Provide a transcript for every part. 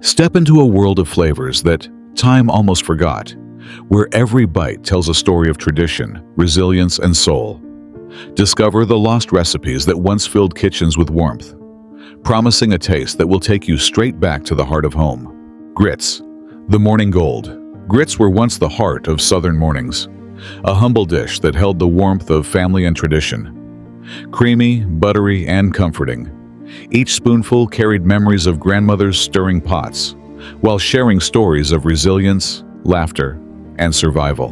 Step into a world of flavors that time almost forgot, where every bite tells a story of tradition, resilience, and soul. Discover the lost recipes that once filled kitchens with warmth, promising a taste that will take you straight back to the heart of home. Grits, the morning gold. Grits were once the heart of Southern mornings, a humble dish that held the warmth of family and tradition. Creamy, buttery, and comforting, each spoonful carried memories of grandmother's stirring pots, while sharing stories of resilience, laughter, and survival.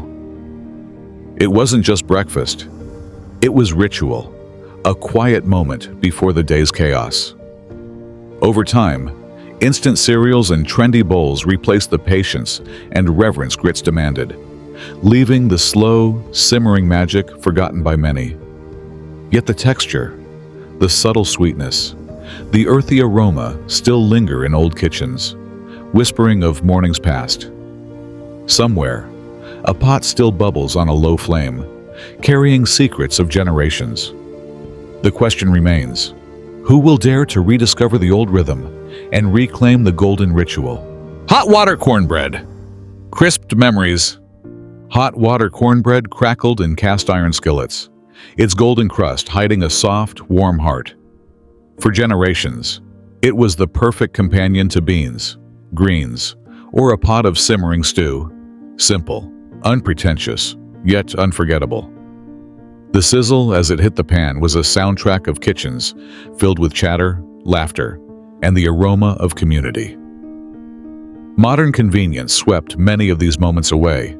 It wasn't just breakfast. It was ritual, a quiet moment before the day's chaos. Over time, instant cereals and trendy bowls replaced the patience and reverence grits demanded, leaving the slow, simmering magic forgotten by many. Yet the texture, the subtle sweetness, the earthy aroma still linger in old kitchens, whispering of mornings past. Somewhere, a pot still bubbles on a low flame, carrying secrets of generations. The question remains, who will dare to rediscover the old rhythm and reclaim the golden ritual? Hot water cornbread. Crisped memories. Hot water cornbread crackled in cast iron skillets, its golden crust hiding a soft, warm heart. For generations, it was the perfect companion to beans, greens, or a pot of simmering stew. Simple, unpretentious, yet unforgettable. The sizzle as it hit the pan was a soundtrack of kitchens filled with chatter, laughter, and the aroma of community. Modern convenience swept many of these moments away,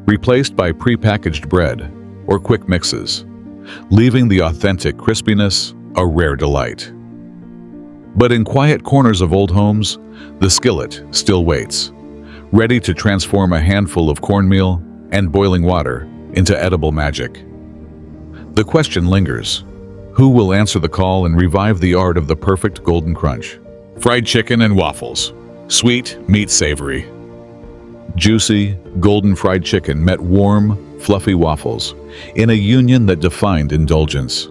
replaced by prepackaged bread or quick mixes, leaving the authentic crispiness a rare delight. But in quiet corners of old homes, the skillet still waits, ready to transform a handful of cornmeal and boiling water into edible magic. The question lingers, who will answer the call and revive the art of the perfect golden crunch? Fried chicken and waffles, sweet meet savory. Juicy, golden fried chicken met warm, fluffy waffles in a union that defined indulgence.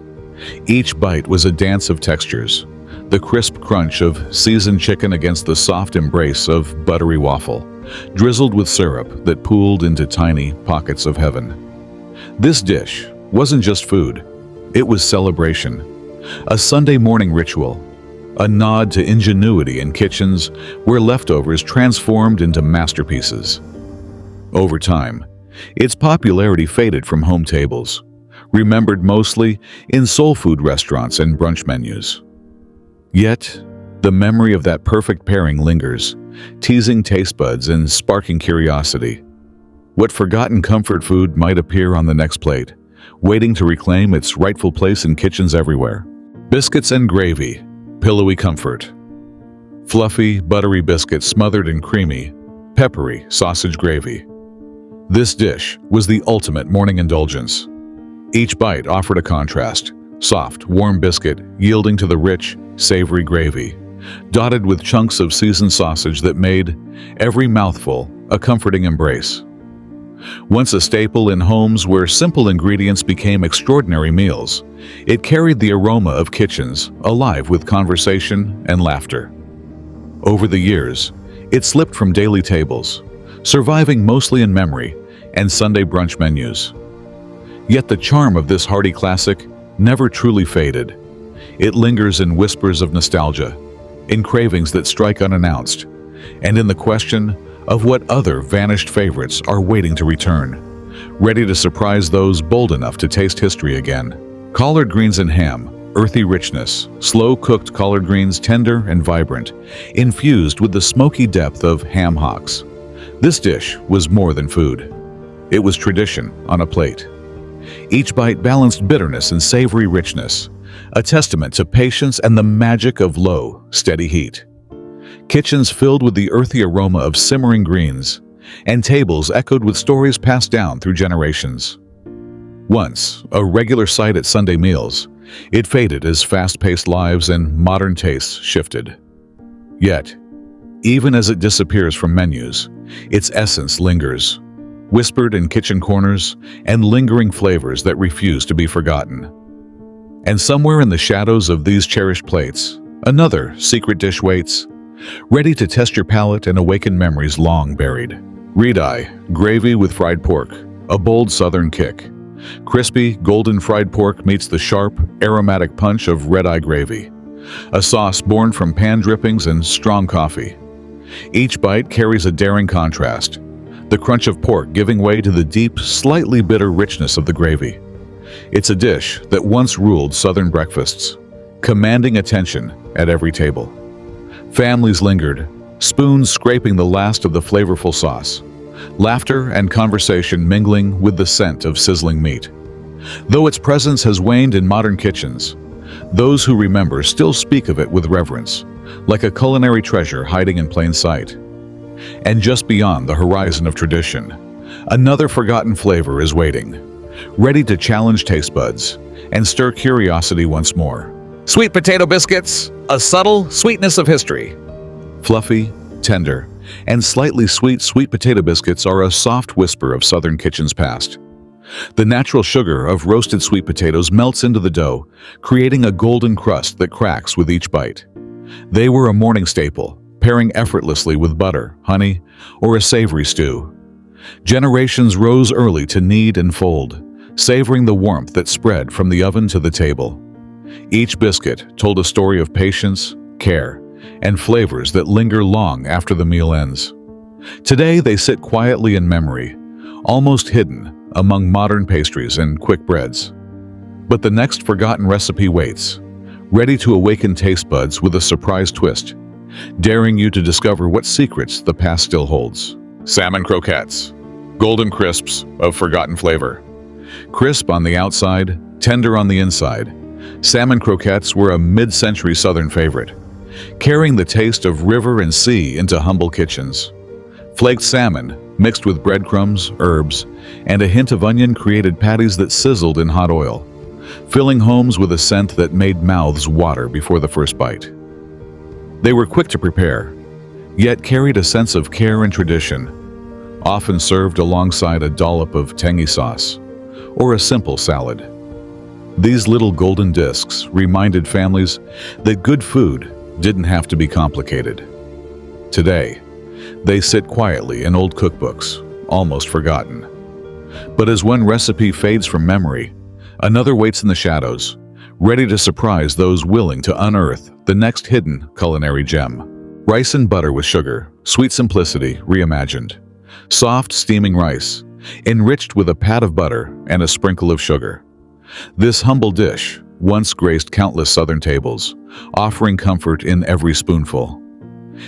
Each bite was a dance of textures, the crisp crunch of seasoned chicken against the soft embrace of buttery waffle, drizzled with syrup that pooled into tiny pockets of heaven. This dish wasn't just food, it was celebration, a Sunday morning ritual, a nod to ingenuity in kitchens where leftovers transformed into masterpieces. Over time, its popularity faded from home tables, remembered mostly in soul food restaurants and brunch menus. Yet, the memory of that perfect pairing lingers, teasing taste buds and sparking curiosity. What forgotten comfort food might appear on the next plate, waiting to reclaim its rightful place in kitchens everywhere? Biscuits and gravy, pillowy comfort. Fluffy, buttery biscuits smothered in creamy, peppery sausage gravy. This dish was the ultimate morning indulgence. Each bite offered a contrast, soft, warm biscuit yielding to the rich, savory gravy, dotted with chunks of seasoned sausage that made every mouthful a comforting embrace. Once a staple in homes where simple ingredients became extraordinary meals, it carried the aroma of kitchens alive with conversation and laughter. Over the years, it slipped from daily tables, surviving mostly in memory and Sunday brunch menus. Yet the charm of this hearty classic never truly faded. It lingers in whispers of nostalgia, in cravings that strike unannounced, and in the question of what other vanished favorites are waiting to return, ready to surprise those bold enough to taste history again. Collard greens and ham, earthy richness, slow-cooked collard greens tender and vibrant, infused with the smoky depth of ham hocks. This dish was more than food. It was tradition on a plate. Each bite balanced bitterness and savory richness, a testament to patience and the magic of low, steady heat. Kitchens filled with the earthy aroma of simmering greens, and tables echoed with stories passed down through generations. Once a regular sight at Sunday meals, it faded as fast-paced lives and modern tastes shifted. Yet, even as it disappears from menus, its essence lingers, whispered in kitchen corners and lingering flavors that refuse to be forgotten. And somewhere in the shadows of these cherished plates, another secret dish waits, ready to test your palate and awaken memories long buried. Red-eye, gravy with fried pork, a bold southern kick. Crispy, golden fried pork meets the sharp, aromatic punch of red-eye gravy, a sauce born from pan drippings and strong coffee. Each bite carries a daring contrast, the crunch of pork giving way to the deep, slightly bitter richness of the gravy. It's a dish that once ruled Southern breakfasts, commanding attention at every table. Families lingered, spoons scraping the last of the flavorful sauce, laughter and conversation mingling with the scent of sizzling meat. Though its presence has waned in modern kitchens, those who remember still speak of it with reverence, like a culinary treasure hiding in plain sight. And just beyond the horizon of tradition, another forgotten flavor is waiting, ready to challenge taste buds and stir curiosity once more. Sweet potato biscuits, a subtle sweetness of history. Fluffy, tender, and slightly sweet potato biscuits are a soft whisper of Southern kitchen's past. The natural sugar of roasted sweet potatoes melts into the dough, creating a golden crust that cracks with each bite. They were a morning staple, pairing effortlessly with butter, honey, or a savory stew. Generations rose early to knead and fold, savoring the warmth that spread from the oven to the table. Each biscuit told a story of patience, care, and flavors that linger long after the meal ends. Today they sit quietly in memory, almost hidden among modern pastries and quick breads. But the next forgotten recipe waits, ready to awaken taste buds with a surprise twist, daring you to discover what secrets the past still holds. Salmon croquettes, golden crisps of forgotten flavor. Crisp on the outside, tender on the inside, salmon croquettes were a mid-century Southern favorite, carrying the taste of river and sea into humble kitchens. Flaked salmon, mixed with breadcrumbs, herbs, and a hint of onion created patties that sizzled in hot oil, filling homes with a scent that made mouths water before the first bite. They were quick to prepare, yet carried a sense of care and tradition, often served alongside a dollop of tangy sauce or a simple salad. These little golden discs reminded families that good food didn't have to be complicated. Today, they sit quietly in old cookbooks, almost forgotten. But as one recipe fades from memory, another waits in the shadows, ready to surprise those willing to unearth the next hidden culinary gem. Rice and butter with sugar, sweet simplicity reimagined. Soft, steaming rice, enriched with a pat of butter and a sprinkle of sugar. This humble dish once graced countless Southern tables, offering comfort in every spoonful.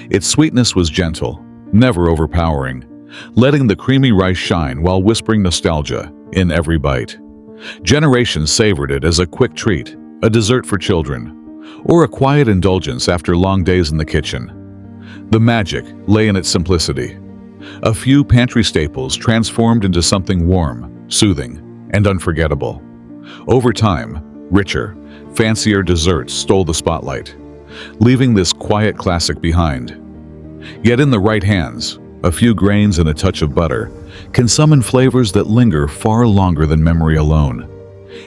Its sweetness was gentle, never overpowering, letting the creamy rice shine while whispering nostalgia in every bite. Generations savored it as a quick treat, a dessert for children, or a quiet indulgence after long days in the kitchen. The magic lay in its simplicity. A few pantry staples transformed into something warm, soothing, and unforgettable. Over time, richer, fancier desserts stole the spotlight, leaving this quiet classic behind. Yet in the right hands, a few grains and a touch of butter can summon flavors that linger far longer than memory alone.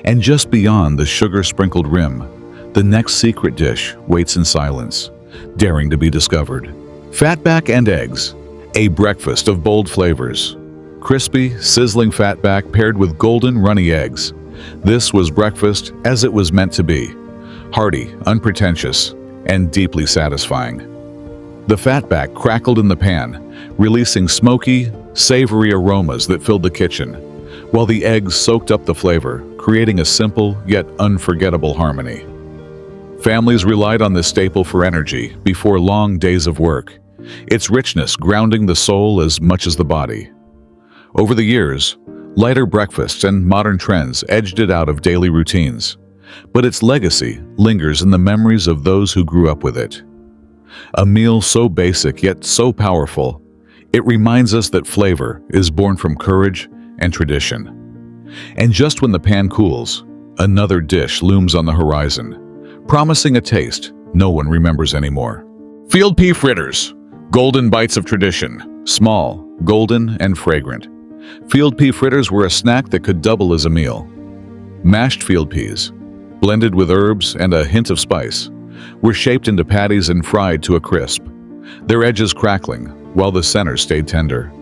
And just beyond the sugar-sprinkled rim, the next secret dish waits in silence, daring to be discovered. Fatback and eggs, a breakfast of bold flavors. Crispy, sizzling fatback paired with golden, runny eggs. This was breakfast as it was meant to be, hearty, unpretentious, and deeply satisfying. The fatback crackled in the pan, releasing smoky, savory aromas that filled the kitchen, while the eggs soaked up the flavor, creating a simple yet unforgettable harmony. Families relied on this staple for energy before long days of work, its richness grounding the soul as much as the body. Over the years, lighter breakfasts and modern trends edged it out of daily routines, but its legacy lingers in the memories of those who grew up with it. A meal so basic yet so powerful, it reminds us that flavor is born from courage and tradition. And just when the pan cools, another dish looms on the horizon, promising a taste no one remembers anymore. Field pea fritters, golden bites of tradition, small, golden, and fragrant. Field pea fritters were a snack that could double as a meal. Mashed field peas, blended with herbs and a hint of spice, were shaped into patties and fried to a crisp, their edges crackling while the center stayed tender.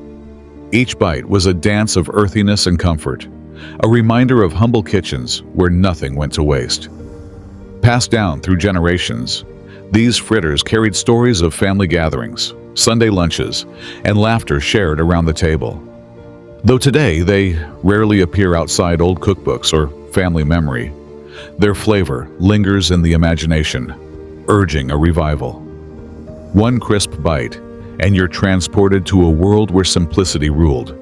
Each bite was a dance of earthiness and comfort, a reminder of humble kitchens where nothing went to waste. Passed down through generations, these fritters carried stories of family gatherings, Sunday lunches, and laughter shared around the table. Though today they rarely appear outside old cookbooks or family memory, their flavor lingers in the imagination, urging a revival. One crisp bite, and you're transported to a world where simplicity ruled.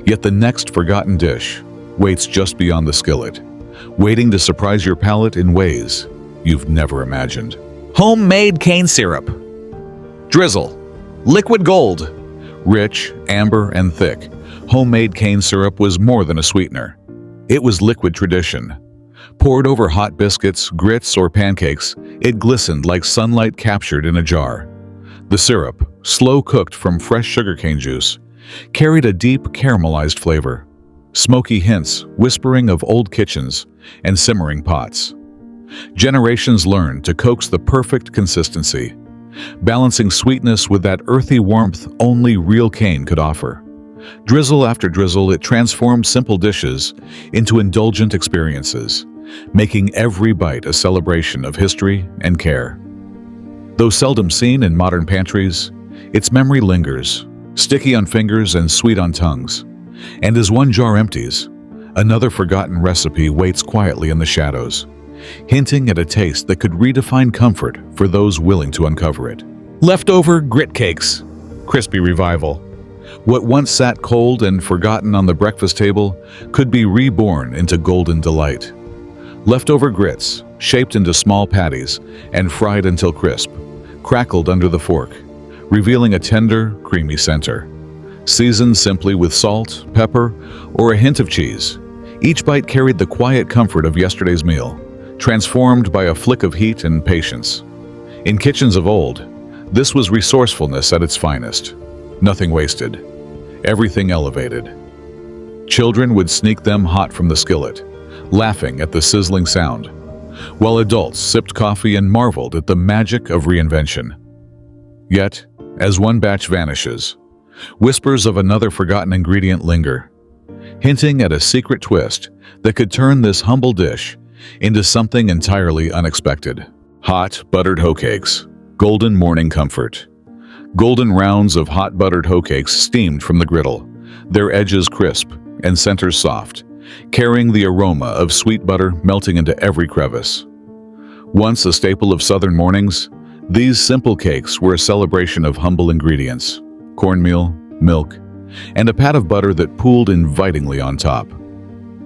Yet the next forgotten dish waits just beyond the skillet, waiting to surprise your palate in ways you've never imagined. Homemade cane syrup. Drizzle. Liquid gold. Rich, amber, and thick, homemade cane syrup was more than a sweetener. It was liquid tradition. Poured over hot biscuits, grits, or pancakes, it glistened like sunlight captured in a jar. The syrup, slow-cooked from fresh sugarcane juice, carried a deep caramelized flavor, smoky hints whispering of old kitchens and simmering pots. Generations learned to coax the perfect consistency, balancing sweetness with that earthy warmth only real cane could offer. Drizzle after drizzle, it transformed simple dishes into indulgent experiences, making every bite a celebration of history and care. Though seldom seen in modern pantries, its memory lingers, sticky on fingers and sweet on tongues. And as one jar empties, another forgotten recipe waits quietly in the shadows, hinting at a taste that could redefine comfort for those willing to uncover it. Leftover grit cakes, crispy revival. What once sat cold and forgotten on the breakfast table could be reborn into golden delight. Leftover grits, shaped into small patties and fried until crisp, crackled under the fork, revealing a tender, creamy center. Seasoned simply with salt, pepper, or a hint of cheese, each bite carried the quiet comfort of yesterday's meal, transformed by a flick of heat and patience. In kitchens of old, this was resourcefulness at its finest. Nothing wasted, everything elevated. Children would sneak them hot from the skillet, laughing at the sizzling sound, while adults sipped coffee and marveled at the magic of reinvention. Yet, as one batch vanishes, whispers of another forgotten ingredient linger, hinting at a secret twist that could turn this humble dish into something entirely unexpected. Hot, buttered hoe cakes, golden morning comfort. Golden rounds of hot buttered hoe cakes steamed from the griddle, their edges crisp and centers soft, carrying the aroma of sweet butter melting into every crevice. Once a staple of southern mornings, these simple cakes were a celebration of humble ingredients: cornmeal, milk, and a pat of butter that pooled invitingly on top.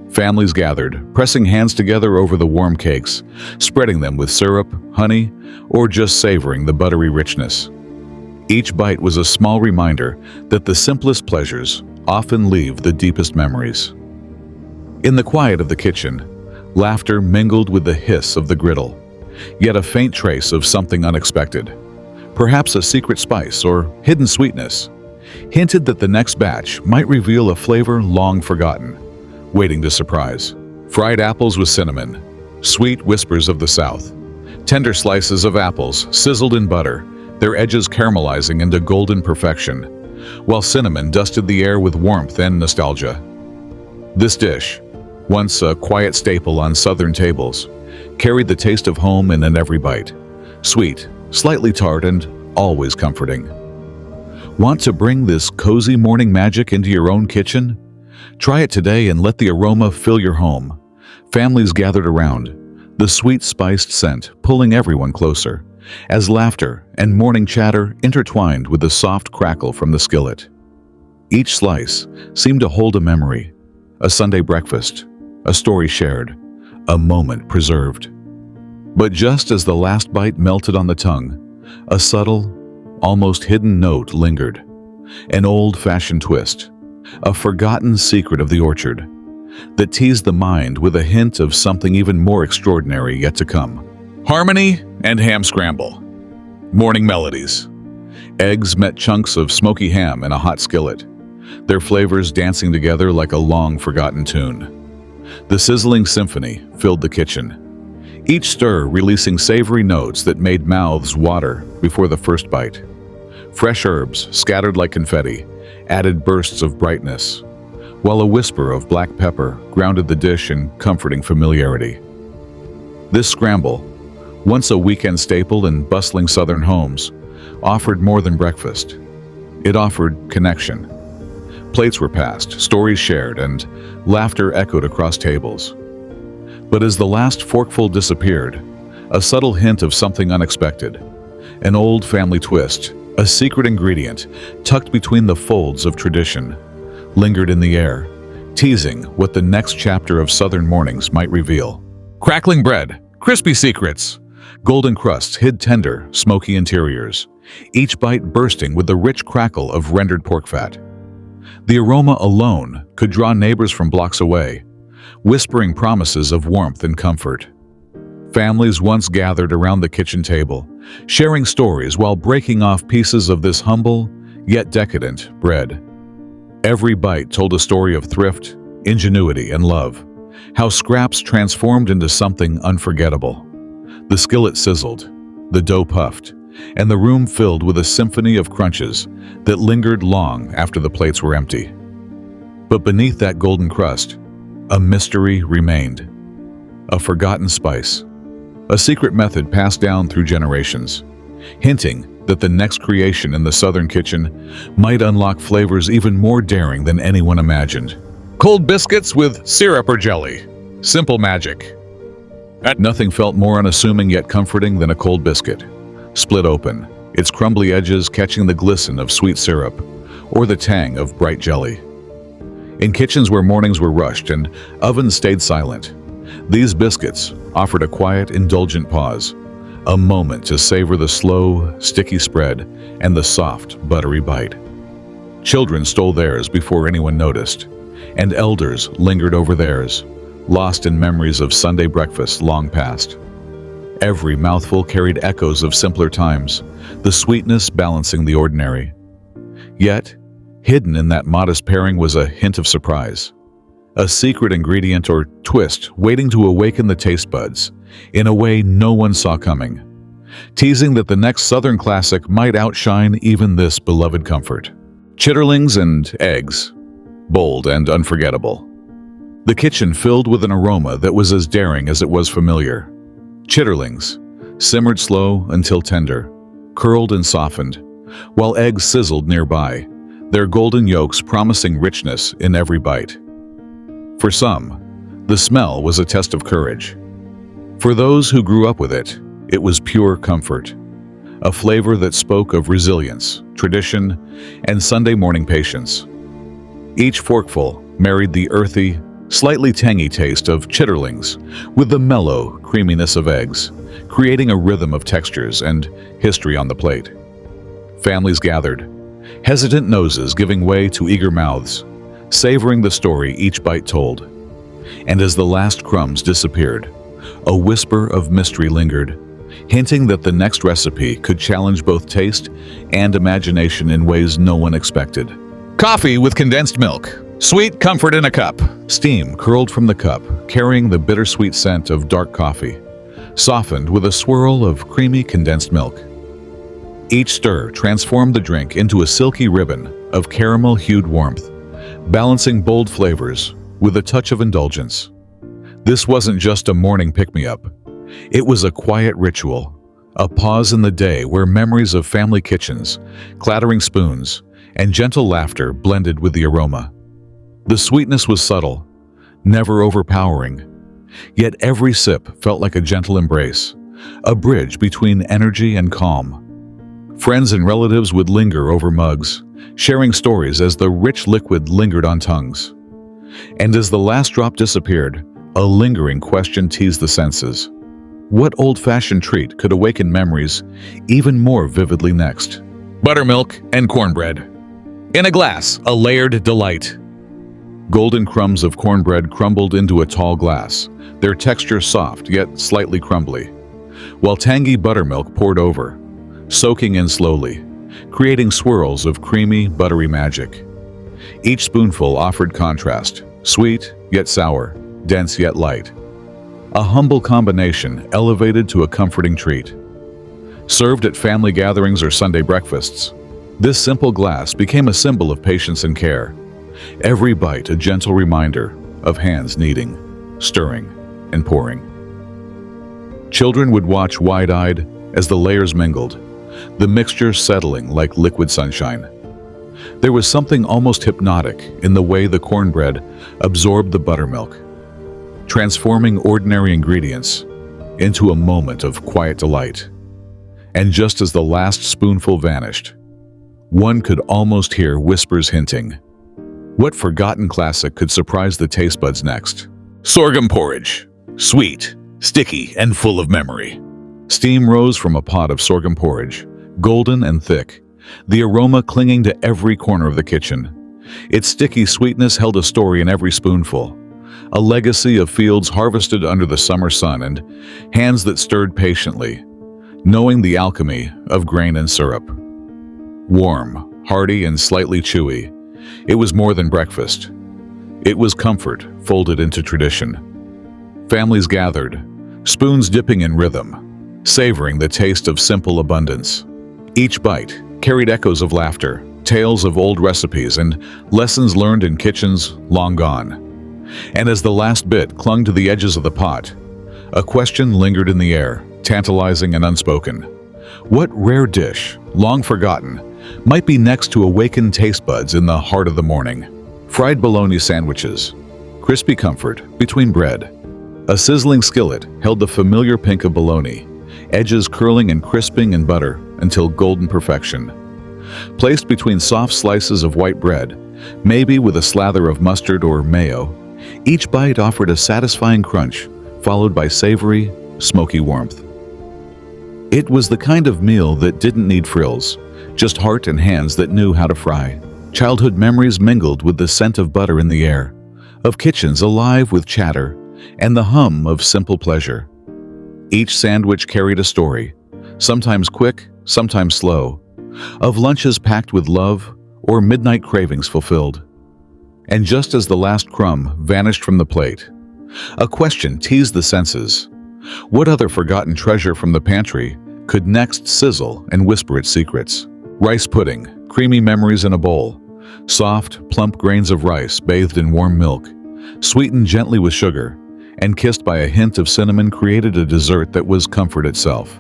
Families gathered, pressing hands together over the warm cakes, spreading them with syrup, honey, or just savoring the buttery richness. Each bite was a small reminder that the simplest pleasures often leave the deepest memories. In the quiet of the kitchen, laughter mingled with the hiss of the griddle, yet a faint trace of something unexpected, perhaps a secret spice or hidden sweetness, hinted that the next batch might reveal a flavor long forgotten, waiting to surprise. Fried apples with cinnamon, sweet whispers of the South. Tender slices of apples sizzled in butter, their edges caramelizing into golden perfection, while cinnamon dusted the air with warmth and nostalgia. This dish, once a quiet staple on southern tables, carried the taste of home in every bite. Sweet, slightly tart, and always comforting. Want to bring this cozy morning magic into your own kitchen? Try it today and let the aroma fill your home. Families gathered around, the sweet spiced scent pulling everyone closer, as laughter and morning chatter intertwined with the soft crackle from the skillet. Each slice seemed to hold a memory, a Sunday breakfast, a story shared, a moment preserved. But just as the last bite melted on the tongue, a subtle, almost hidden note lingered, an old-fashioned twist, a forgotten secret of the orchard that teased the mind with a hint of something even more extraordinary yet to come. Harmony and ham scramble. Morning melodies. Eggs met chunks of smoky ham in a hot skillet, their flavors dancing together like a long-forgotten tune. The sizzling symphony filled the kitchen, each stir releasing savory notes that made mouths water before the first bite. Fresh herbs, scattered like confetti, added bursts of brightness, while a whisper of black pepper grounded the dish in comforting familiarity. This scramble, once a weekend staple in bustling southern homes, offered more than breakfast. It offered connection. Plates were passed, stories shared, and laughter echoed across tables. But as the last forkful disappeared, a subtle hint of something unexpected, an old family twist, a secret ingredient tucked between the folds of tradition, lingered in the air, teasing what the next chapter of Southern mornings might reveal. Crackling bread, crispy secrets. Golden crusts hid tender, smoky interiors, each bite bursting with the rich crackle of rendered pork fat. The aroma alone could draw neighbors from blocks away, whispering promises of warmth and comfort. Families once gathered around the kitchen table, sharing stories while breaking off pieces of this humble, yet decadent, bread. Every bite told a story of thrift, ingenuity, and love, how scraps transformed into something unforgettable. The skillet sizzled, the dough puffed, and the room filled with a symphony of crunches that lingered long after the plates were empty. But beneath that golden crust, a mystery remained. A forgotten spice, a secret method passed down through generations, hinting that the next creation in the Southern kitchen might unlock flavors even more daring than anyone imagined. Cold biscuits with syrup or jelly. Simple magic. Nothing felt more unassuming yet comforting than a cold biscuit, split open, its crumbly edges catching the glisten of sweet syrup or the tang of bright jelly. In kitchens where mornings were rushed and ovens stayed silent, these biscuits offered a quiet, indulgent pause, a moment to savor the slow, sticky spread and the soft, buttery bite. Children stole theirs before anyone noticed, and elders lingered over theirs, lost in memories of Sunday breakfast long past. Every mouthful carried echoes of simpler times, the sweetness balancing the ordinary. Yet, hidden in that modest pairing was a hint of surprise, a secret ingredient or twist waiting to awaken the taste buds in a way no one saw coming, teasing that the next Southern classic might outshine even this beloved comfort. Chitterlings and eggs, bold and unforgettable. The kitchen filled with an aroma that was as daring as it was familiar. Chitterlings, simmered slow until tender, curled and softened, while eggs sizzled nearby, their golden yolks promising richness in every bite. For some, the smell was a test of courage. For those who grew up with it, it was pure comfort, a flavor that spoke of resilience, tradition, and Sunday morning patience. Each forkful married the earthy, slightly tangy taste of chitterlings with the mellow creaminess of eggs, creating a rhythm of textures and history on the plate. Families gathered, hesitant noses giving way to eager mouths, savoring the story each bite told. And as the last crumbs disappeared, a whisper of mystery lingered, hinting that the next recipe could challenge both taste and imagination in ways no one expected. Coffee with condensed milk. Sweet comfort in a cup. Steam curled from the cup, carrying the bittersweet scent of dark coffee, softened with a swirl of creamy condensed milk. Each stir transformed the drink into a silky ribbon of caramel-hued warmth, balancing bold flavors with a touch of indulgence. This wasn't just a morning pick-me-up. It was a quiet ritual, a pause in the day where memories of family kitchens, clattering spoons, and gentle laughter blended with the aroma. The sweetness was subtle, never overpowering, yet every sip felt like a gentle embrace, a bridge between energy and calm. Friends and relatives would linger over mugs, sharing stories as the rich liquid lingered on tongues. And as the last drop disappeared, a lingering question teased the senses. What old-fashioned treat could awaken memories even more vividly next? Buttermilk and cornbread. In a glass, a layered delight. Golden crumbs of cornbread crumbled into a tall glass, their texture soft yet slightly crumbly, while tangy buttermilk poured over, soaking in slowly, creating swirls of creamy, buttery magic. Each spoonful offered contrast, sweet yet sour, dense yet light. A humble combination elevated to a comforting treat. Served at family gatherings or Sunday breakfasts, This simple glass became a symbol of patience and care. Every bite a gentle reminder of hands kneading, stirring, and pouring. Children would watch wide-eyed as the layers mingled, the mixture settling like liquid sunshine. There was something almost hypnotic in the way the cornbread absorbed the buttermilk, transforming ordinary ingredients into a moment of quiet delight. And just as the last spoonful vanished, one could almost hear whispers hinting, what forgotten classic could surprise the taste buds next? Sorghum porridge. Sweet, sticky, and full of memory. Steam rose from a pot of sorghum porridge, golden and thick, the aroma clinging to every corner of the kitchen. Its sticky sweetness held a story in every spoonful, a legacy of fields harvested under the summer sun and hands that stirred patiently, knowing the alchemy of grain and syrup. Warm, hearty, and slightly chewy, it was more than breakfast. It was comfort folded into tradition. Families gathered, spoons dipping in rhythm, savoring the taste of simple abundance. Each bite carried echoes of laughter, tales of old recipes, and lessons learned in kitchens long gone. And as the last bit clung to the edges of the pot, a question lingered in the air, tantalizing and unspoken. What rare dish, long forgotten, might be next to awaken taste buds in the heart of the morning? Fried bologna sandwiches, crispy comfort between bread. A sizzling skillet held the familiar pink of bologna, edges curling and crisping in butter until golden perfection. Placed between soft slices of white bread, maybe with a slather of mustard or mayo, each bite offered a satisfying crunch, followed by savory, smoky warmth. It was the kind of meal that didn't need frills, just heart and hands that knew how to fry. Childhood memories mingled with the scent of butter in the air, of kitchens alive with chatter, and the hum of simple pleasure. Each sandwich carried a story, sometimes quick, sometimes slow, of lunches packed with love or midnight cravings fulfilled. And just as the last crumb vanished from the plate, a question teased the senses. What other forgotten treasure from the pantry could next sizzle and whisper its secrets? Rice pudding, creamy memories in a bowl, soft, plump grains of rice bathed in warm milk, sweetened gently with sugar, and kissed by a hint of cinnamon created a dessert that was comfort itself.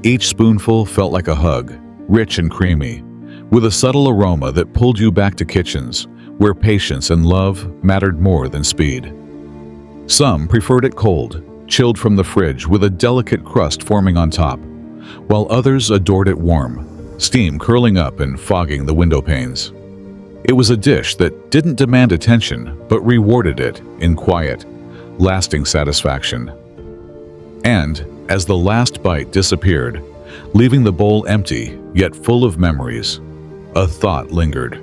Each spoonful felt like a hug, rich and creamy, with a subtle aroma that pulled you back to kitchens where patience and love mattered more than speed. Some preferred it cold, chilled from the fridge with a delicate crust forming on top, while others adored it warm, steam curling up and fogging the window panes. It was a dish that didn't demand attention but rewarded it in quiet, lasting satisfaction. And as the last bite disappeared, leaving the bowl empty yet full of memories, a thought lingered.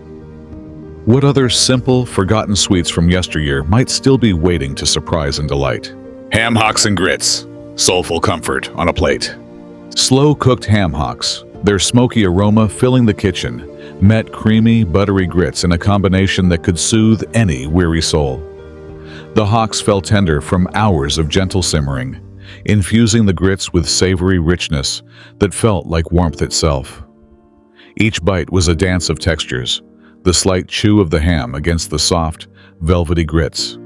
What other simple, forgotten sweets from yesteryear might still be waiting to surprise and delight? Ham hocks and grits, soulful comfort on a plate. Slow-cooked ham hocks, their smoky aroma filling the kitchen, met creamy, buttery grits in a combination that could soothe any weary soul. The hocks fell tender from hours of gentle simmering, infusing the grits with savory richness that felt like warmth itself. Each bite was a dance of textures, the slight chew of the ham against the soft, velvety grits,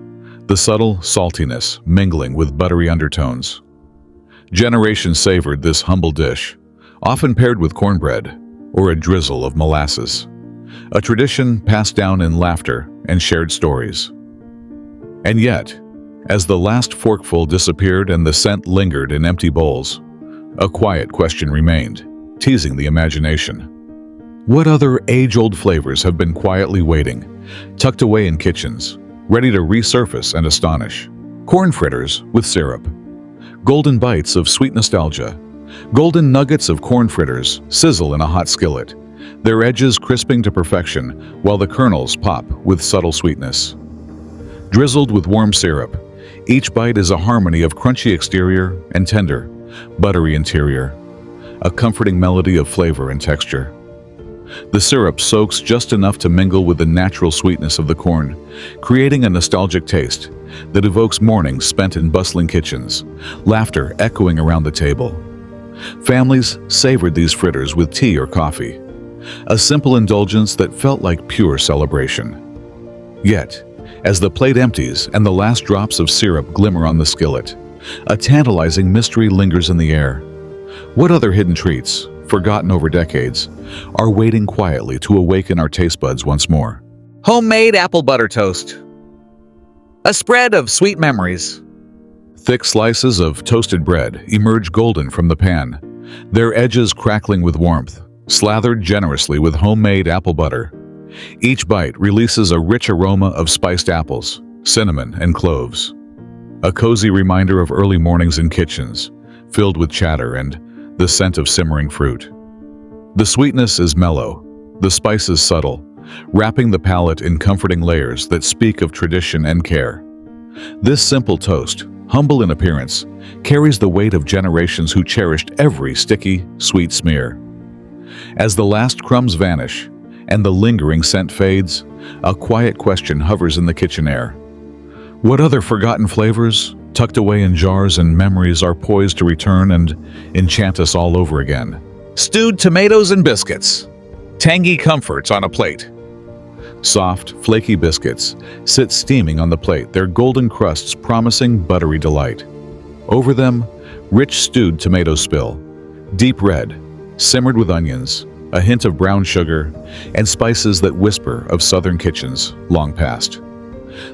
the subtle saltiness mingling with buttery undertones. Generations savored this humble dish, often paired with cornbread or a drizzle of molasses, a tradition passed down in laughter and shared stories. And yet, as the last forkful disappeared and the scent lingered in empty bowls, a quiet question remained, teasing the imagination. What other age-old flavors have been quietly waiting, tucked away in kitchens, ready to resurface and astonish? Corn fritters with syrup. Golden bites of sweet nostalgia. Golden nuggets of corn fritters sizzle in a hot skillet, their edges crisping to perfection while the kernels pop with subtle sweetness. Drizzled with warm syrup, each bite is a harmony of crunchy exterior and tender, buttery interior, a comforting melody of flavor and texture. The syrup soaks just enough to mingle with the natural sweetness of the corn, creating a nostalgic taste that evokes mornings spent in bustling kitchens, laughter echoing around the table. Families savored these fritters with tea or coffee, a simple indulgence that felt like pure celebration. Yet, as the plate empties and the last drops of syrup glimmer on the skillet, a tantalizing mystery lingers in the air. What other hidden treats, forgotten over decades, are waiting quietly to awaken our taste buds once more? Homemade apple butter toast. A spread of sweet memories. Thick slices of toasted bread emerge golden from the pan, their edges crackling with warmth, slathered generously with homemade apple butter. Each bite releases a rich aroma of spiced apples, cinnamon, and cloves. A cozy reminder of early mornings in kitchens, filled with chatter and the scent of simmering fruit. The sweetness is mellow, the spices subtle, wrapping the palate in comforting layers that speak of tradition and care. This simple toast, humble in appearance, carries the weight of generations who cherished every sticky, sweet smear. As the last crumbs vanish and the lingering scent fades, a quiet question hovers in the kitchen air. What other forgotten flavors, tucked away in jars and memories, are poised to return and enchant us all over again? Stewed tomatoes and biscuits. Tangy comforts on a plate. Soft, flaky biscuits sit steaming on the plate, their golden crusts promising buttery delight. Over them, rich stewed tomatoes spill, deep red, simmered with onions, a hint of brown sugar, and spices that whisper of southern kitchens long past.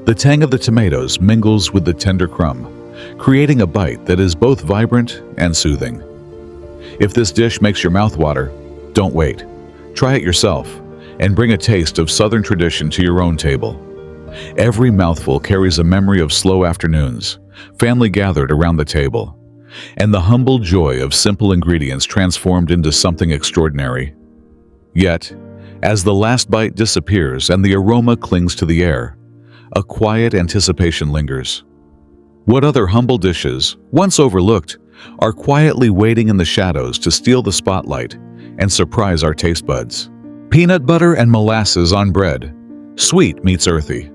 The tang of the tomatoes mingles with the tender crumb, creating a bite that is both vibrant and soothing. If this dish makes your mouth water, don't wait. Try it yourself and bring a taste of Southern tradition to your own table. Every mouthful carries a memory of slow afternoons, family gathered around the table, and the humble joy of simple ingredients transformed into something extraordinary. Yet, as the last bite disappears and the aroma clings to the air, a quiet anticipation lingers. What other humble dishes, once overlooked, are quietly waiting in the shadows to steal the spotlight and surprise our taste buds? Peanut butter and molasses on bread. Sweet meets earthy.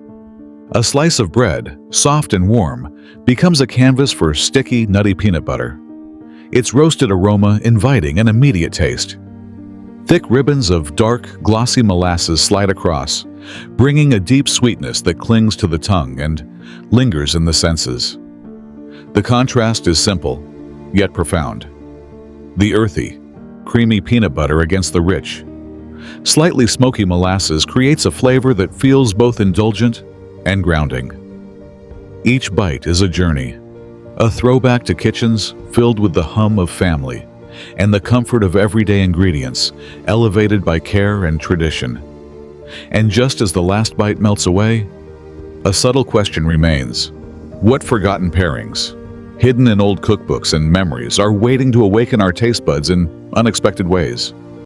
A slice of bread, soft and warm, becomes a canvas for sticky, nutty peanut butter. Its roasted aroma inviting an immediate taste. Thick ribbons of dark, glossy molasses slide across, bringing a deep sweetness that clings to the tongue and lingers in the senses. The contrast is simple, yet profound. The earthy, creamy peanut butter against the rich, slightly smoky molasses creates a flavor that feels both indulgent and grounding. Each bite is a journey, a throwback to kitchens filled with the hum of family and the comfort of everyday ingredients elevated by care and tradition. And just as the last bite melts away, a subtle question remains. What forgotten pairings, hidden in old cookbooks and memories, are waiting to awaken our taste buds in unexpected ways?